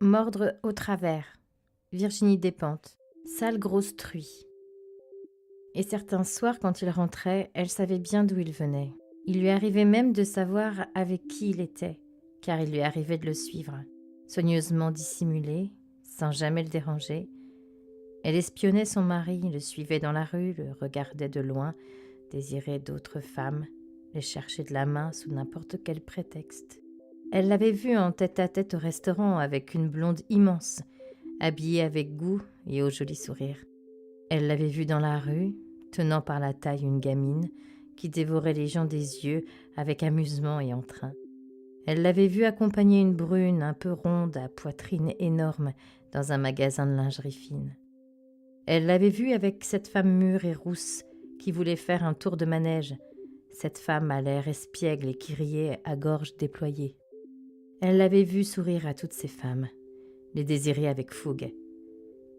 Mordre au travers. Virginie Despentes. Sale grosse truie. Et certains soirs, quand il rentrait, elle savait bien d'où il venait. Il lui arrivait même de savoir avec qui il était, car il lui arrivait de le suivre. Soigneusement dissimulée, sans jamais le déranger, elle espionnait son mari, le suivait dans la rue, le regardait de loin, désirait d'autres femmes, les cherchait de la main sous n'importe quel prétexte. Elle l'avait vu en tête-à-tête au restaurant avec une blonde immense, habillée avec goût et au joli sourire. Elle l'avait vu dans la rue, tenant par la taille une gamine qui dévorait les gens des yeux avec amusement et entrain. Elle l'avait vu accompagner une brune un peu ronde à poitrine énorme dans un magasin de lingerie fine. Elle l'avait vu avec cette femme mûre et rousse qui voulait faire un tour de manège, cette femme à l'air espiègle et qui riait à gorge déployée. Elle l'avait vu sourire à toutes ces femmes, les désirer avec fougue.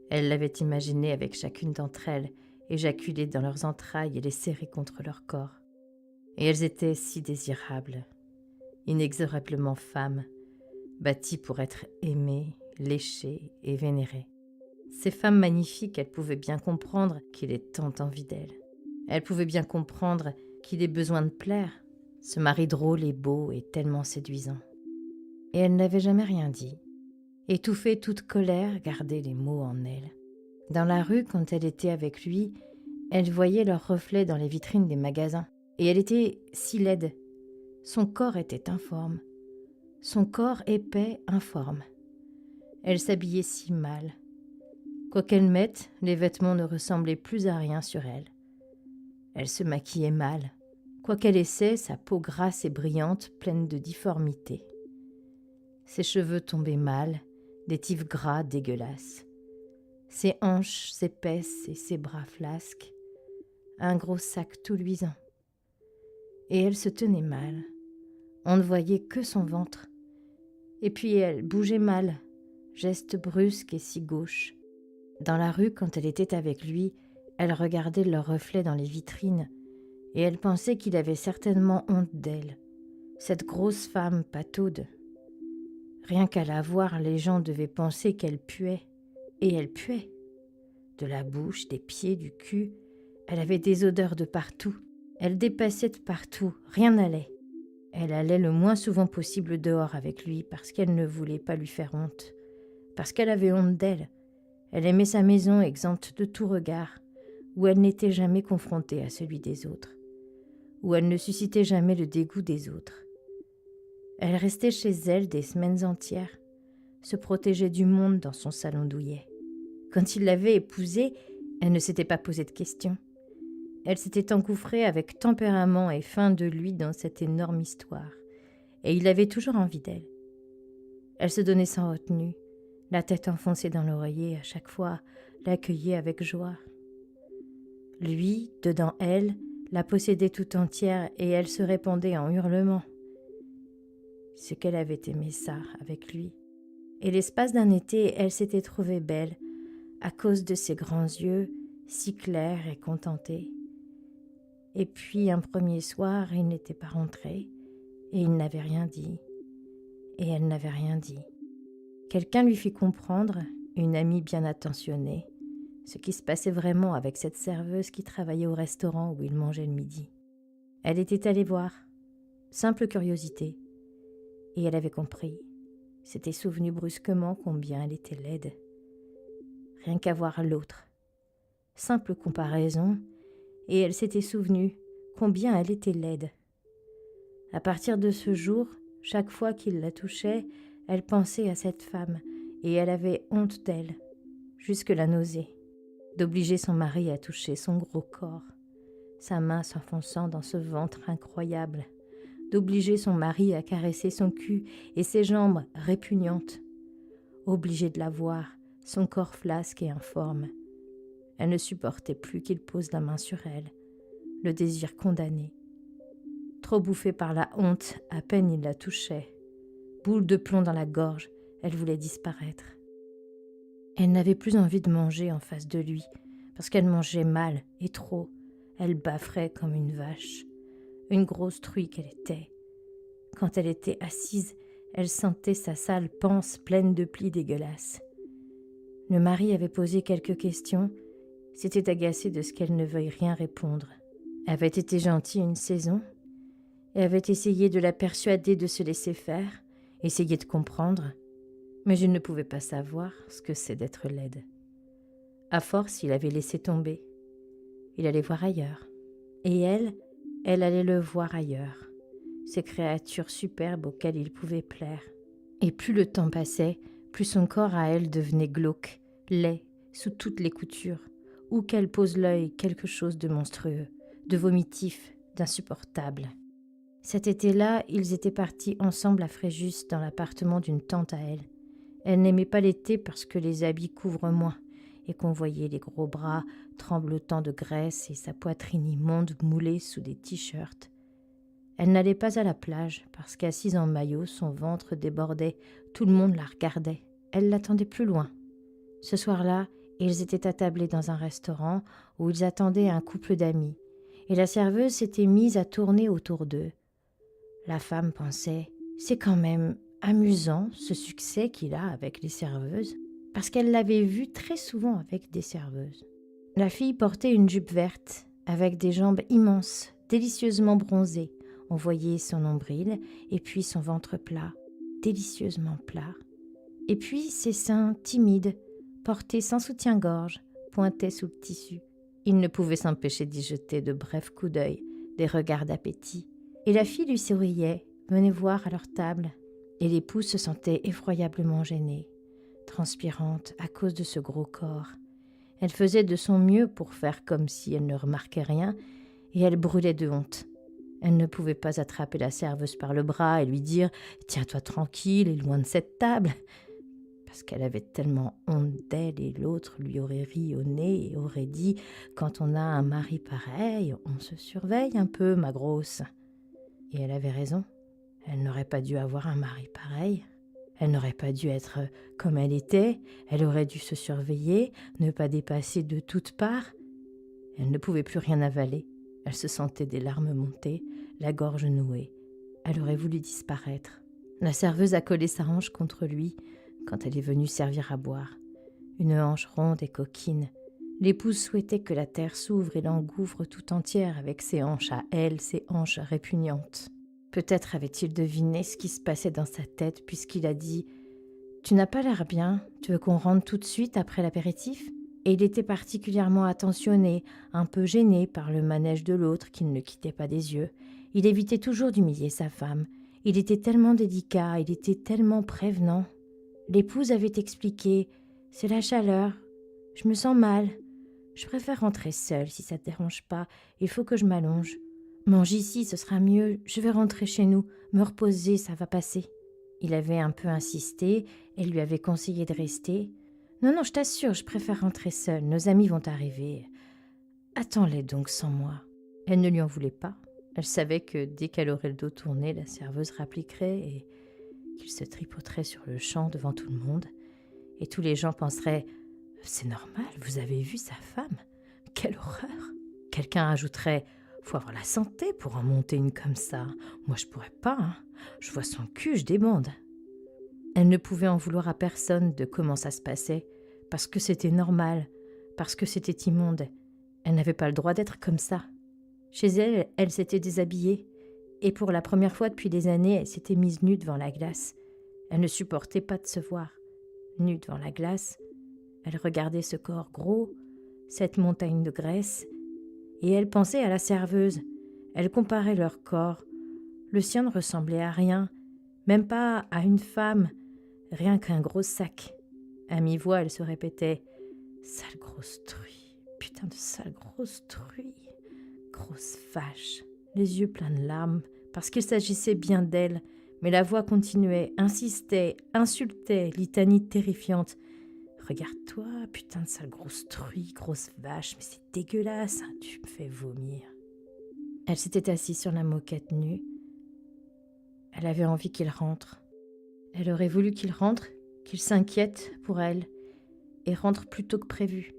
Elle l'avait imaginé avec chacune d'entre elles, éjaculer dans leurs entrailles et les serrer contre leur corps. Et elles étaient si désirables, inexorablement femmes, bâties pour être aimées, léchées et vénérées. Ces femmes magnifiques, elle pouvait bien comprendre qu'il ait tant envie d'elles. Elle pouvait bien comprendre qu'il ait besoin de plaire, ce mari drôle et beau et tellement séduisant. Et elle n'avait jamais rien dit. Étouffée toute colère, gardait les mots en elle. Dans la rue, quand elle était avec lui, elle voyait leurs reflets dans les vitrines des magasins. Et elle était si laide. Son corps était informe. Son corps épais, informe. Elle s'habillait si mal. Quoi qu'elle mette, les vêtements ne ressemblaient plus à rien sur elle. Elle se maquillait mal. Quoi qu'elle essaie, sa peau grasse et brillante, pleine de difformités. Ses cheveux tombaient mal, des tifs gras dégueulasses. Ses hanches épaisses et ses bras flasques. Un gros sac tout luisant. Et elle se tenait mal. On ne voyait que son ventre. Et puis elle bougeait mal, gestes brusques et si gauches. Dans la rue, quand elle était avec lui, elle regardait leurs reflets dans les vitrines et elle pensait qu'il avait certainement honte d'elle. Cette grosse femme pataude. Rien qu'à la voir, les gens devaient penser qu'elle puait. Et elle puait. De la bouche, des pieds, du cul. Elle avait des odeurs de partout. Elle dépassait de partout. Rien n'allait. Elle allait le moins souvent possible dehors avec lui parce qu'elle ne voulait pas lui faire honte. Parce qu'elle avait honte d'elle. Elle aimait sa maison exempte de tout regard, où elle n'était jamais confrontée à celui des autres, où elle ne suscitait jamais le dégoût des autres. Elle restait chez elle des semaines entières, se protégeait du monde dans son salon douillet. Quand il l'avait épousée, elle ne s'était pas posé de questions. Elle s'était engouffrée avec tempérament et faim de lui dans cette énorme histoire, et il avait toujours envie d'elle. Elle se donnait sans retenue, la tête enfoncée dans l'oreiller à chaque fois, l'accueillait avec joie. Lui, dedans elle, la possédait tout entière et elle se répandait en hurlements. Ce qu'elle avait aimé ça avec lui. Et l'espace d'un été, elle s'était trouvée belle, à cause de ses grands yeux, si clairs et contentés. Et puis un premier soir, il n'était pas rentré, et il n'avait rien dit. Et elle n'avait rien dit. Quelqu'un lui fit comprendre, une amie bien attentionnée, ce qui se passait vraiment avec cette serveuse qui travaillait au restaurant où il mangeait le midi. Elle était allée voir, simple curiosité, et elle avait compris, s'était souvenue brusquement combien elle était laide. Rien qu'à voir l'autre. Simple comparaison, et elle s'était souvenue combien elle était laide. À partir de ce jour, chaque fois qu'il la touchait, elle pensait à cette femme, et elle avait honte d'elle, jusque la nausée, d'obliger son mari à toucher son gros corps, sa main s'enfonçant dans ce ventre incroyable, d'obliger son mari à caresser son cul et ses jambes répugnantes, obligée de la voir, son corps flasque et informe. Elle ne supportait plus qu'il pose la main sur elle, le désir condamné. Trop bouffée par la honte, à peine il la touchait. Boule de plomb dans la gorge, elle voulait disparaître. Elle n'avait plus envie de manger en face de lui, parce qu'elle mangeait mal et trop. Elle bafferait comme une vache, une grosse truie qu'elle était. Quand elle était assise, Elle sentait sa sale panse pleine de plis dégueulasses. Le mari avait posé quelques questions, s'était agacé de ce qu'elle ne veuille rien répondre. Elle avait été gentille une saison, et avait essayé de la persuader de se laisser faire, essayé de comprendre, mais je ne pouvais pas savoir ce que c'est d'être laide. À force, il avait laissé tomber. Il allait voir ailleurs. Et elle allait le voir ailleurs. Ces créatures superbes auxquelles il pouvait plaire. Et plus le temps passait, plus son corps à elle devenait glauque, laid, sous toutes les coutures, où qu'elle pose l'œil, quelque chose de monstrueux, de vomitif, d'insupportable. Cet été-là, ils étaient partis ensemble à Fréjus dans l'appartement d'une tante à elle. Elle n'aimait pas l'été parce que les habits couvrent moins et qu'on voyait les gros bras tremblotants de graisse et sa poitrine immonde moulée sous des t-shirts. Elle n'allait pas à la plage parce qu'assise en maillot, son ventre débordait, tout le monde la regardait. Elle l'attendait plus loin. Ce soir-là, ils étaient attablés dans un restaurant où ils attendaient un couple d'amis et la serveuse s'était mise à tourner autour d'eux. La femme pensait « C'est quand même amusant ce succès qu'il a avec les serveuses » parce qu'elle l'avait vu très souvent avec des serveuses. La fille portait une jupe verte avec des jambes immenses, délicieusement bronzées. On voyait son nombril et puis son ventre plat, délicieusement plat. Et puis ses seins timides, portés sans soutien-gorge, pointaient sous le tissu. Il ne pouvait s'empêcher d'y jeter de brefs coups d'œil, des regards d'appétit. Et la fille lui souriait, venait voir à leur table. Et l'épouse se sentait effroyablement gênée, transpirante à cause de ce gros corps. Elle faisait de son mieux pour faire comme si elle ne remarquait rien, et elle brûlait de honte. Elle ne pouvait pas attraper la serveuse par le bras et lui dire « Tiens-toi tranquille et loin de cette table !» parce qu'elle avait tellement honte d'elle et l'autre lui aurait ri au nez et aurait dit « Quand on a un mari pareil, on se surveille un peu, ma grosse !» Et elle avait raison. Elle n'aurait pas dû avoir un mari pareil. Elle n'aurait pas dû être comme elle était. Elle aurait dû se surveiller, ne pas dépasser de toutes parts. Elle ne pouvait plus rien avaler. Elle se sentait des larmes monter, la gorge nouée. Elle aurait voulu disparaître. La serveuse a collé sa hanche contre lui quand elle est venue servir à boire. Une hanche ronde et coquine. L'épouse souhaitait que la terre s'ouvre et l'engouffre tout entière avec ses hanches à elle, ses hanches répugnantes. Peut-être avait-il deviné ce qui se passait dans sa tête puisqu'il a dit « Tu n'as pas l'air bien, tu veux qu'on rentre tout de suite après l'apéritif ?» Et il était particulièrement attentionné, un peu gêné par le manège de l'autre qui ne le quittait pas des yeux. Il évitait toujours d'humilier sa femme. Il était tellement délicat, il était tellement prévenant. L'épouse avait expliqué « C'est la chaleur, je me sens mal. Je préfère rentrer seule si ça ne te dérange pas, il faut que je m'allonge. Mange ici, ce sera mieux, je vais rentrer chez nous, me reposer, ça va passer. » Il avait un peu insisté, elle lui avait conseillé de rester. « Non, non, je t'assure, je préfère rentrer seule, nos amis vont arriver. Attends-les donc sans moi. » Elle ne lui en voulait pas. Elle savait que dès qu'elle aurait le dos tourné, la serveuse rappliquerait et qu'il se tripoterait sur le champ devant tout le monde. Et tous les gens penseraient « C'est normal, vous avez vu sa femme? Quelle horreur !» Quelqu'un ajouterait « Faut avoir la santé pour en monter une comme ça. Moi, je pourrais pas, hein. Je vois son cul, je débande. » Elle ne pouvait en vouloir à personne de comment ça se passait, parce que c'était normal, parce que c'était immonde. Elle n'avait pas le droit d'être comme ça. Chez elle, elle s'était déshabillée, et pour la première fois depuis des années, elle s'était mise nue devant la glace. Elle ne supportait pas de se voir. Nue devant la glace, elle regardait ce corps gros, cette montagne de graisse, et elle pensait à la serveuse. Elle comparait leur corps. Le sien ne ressemblait à rien, même pas à une femme, rien qu'un gros sac. À mi-voix, elle se répétait « Sale grosse truie, putain de sale grosse truie, grosse vache !» Les yeux pleins de larmes, parce qu'il s'agissait bien d'elle, mais la voix continuait, insistait, insultait, litanie terrifiante. « Regarde-toi, putain de sale grosse truie, grosse vache, mais c'est dégueulasse, hein, tu me fais vomir. » Elle s'était assise sur la moquette nue. Elle avait envie qu'il rentre. Elle aurait voulu qu'il rentre, qu'il s'inquiète pour elle, et rentre plus tôt que prévu,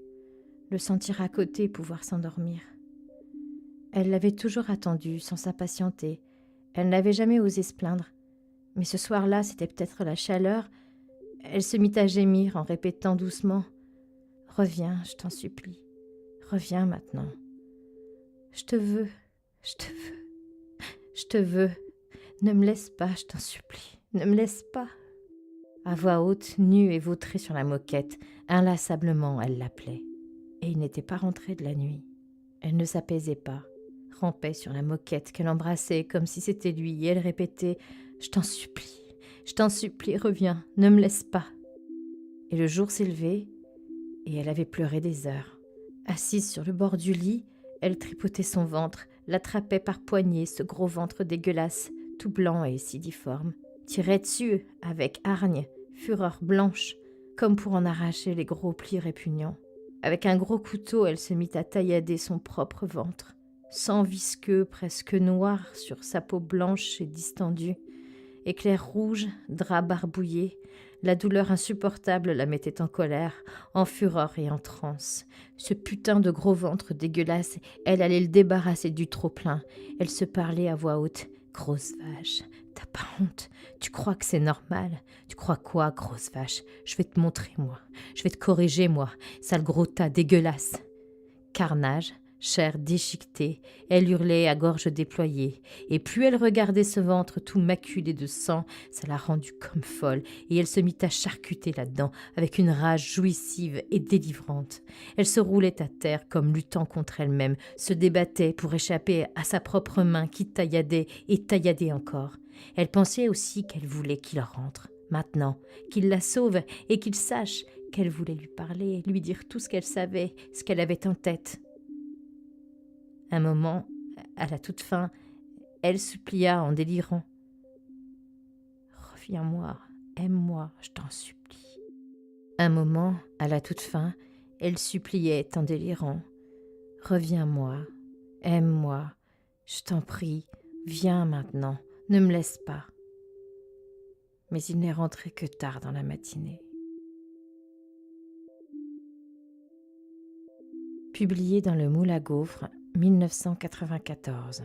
le sentir à côté et pouvoir s'endormir. Elle l'avait toujours attendu, sans s'impatienter. Elle n'avait jamais osé se plaindre, Mais ce soir-là, c'était peut-être la chaleur. Elle se mit à gémir en répétant doucement « Reviens, je t'en supplie. Reviens maintenant. Je te veux, je te veux, je te veux. Ne me laisse pas, je t'en supplie. Ne me laisse pas. » À voix haute, nue et vautrée sur la moquette, inlassablement, elle l'appelait. Et il n'était pas rentré de la nuit. Elle ne s'apaisait pas, rampait sur la moquette qu'elle embrassait comme si c'était lui, et elle répétait « Je t'en supplie, reviens, ne me laisse pas. » Et le jour s'élevait, et elle avait pleuré des heures. Assise sur le bord du lit, elle tripotait son ventre, l'attrapait par poignées, ce gros ventre dégueulasse, tout blanc et si difforme, tirait dessus avec hargne, fureur blanche, comme pour en arracher les gros plis répugnants. Avec un gros couteau, elle se mit à taillader son propre ventre, sang visqueux, presque noir sur sa peau blanche et distendue, éclair rouge, drap barbouillé. La douleur insupportable la mettait en colère, en fureur et en transe. Ce putain de gros ventre dégueulasse, elle allait le débarrasser du trop-plein. Elle se parlait à voix haute. « Grosse vache, t'as pas honte? Tu crois que c'est normal? Tu crois quoi, grosse vache? Je vais te montrer, moi. Je vais te corriger, moi, sale gros tas dégueulasse. » Carnage, chair déchiquetée, elle hurlait à gorge déployée, et plus elle regardait ce ventre tout maculé de sang, ça la rendit comme folle, et elle se mit à charcuter là-dedans, avec une rage jouissive et délivrante. Elle se roulait à terre comme luttant contre elle-même, se débattait pour échapper à sa propre main qui tailladait et tailladait encore. Elle pensait aussi qu'elle voulait qu'il rentre, maintenant, qu'il la sauve et qu'il sache qu'elle voulait lui parler, lui dire tout ce qu'elle savait, ce qu'elle avait en tête. Un moment, à la toute fin, elle supplia en délirant. « Reviens-moi, aime-moi, je t'en supplie. » Un moment, à la toute fin, elle suppliait en délirant. « Reviens-moi, aime-moi, je t'en prie, viens maintenant, ne me laisse pas. » Mais il n'est rentré que tard dans la matinée. Publié dans le Moule à Gaufres, 1994.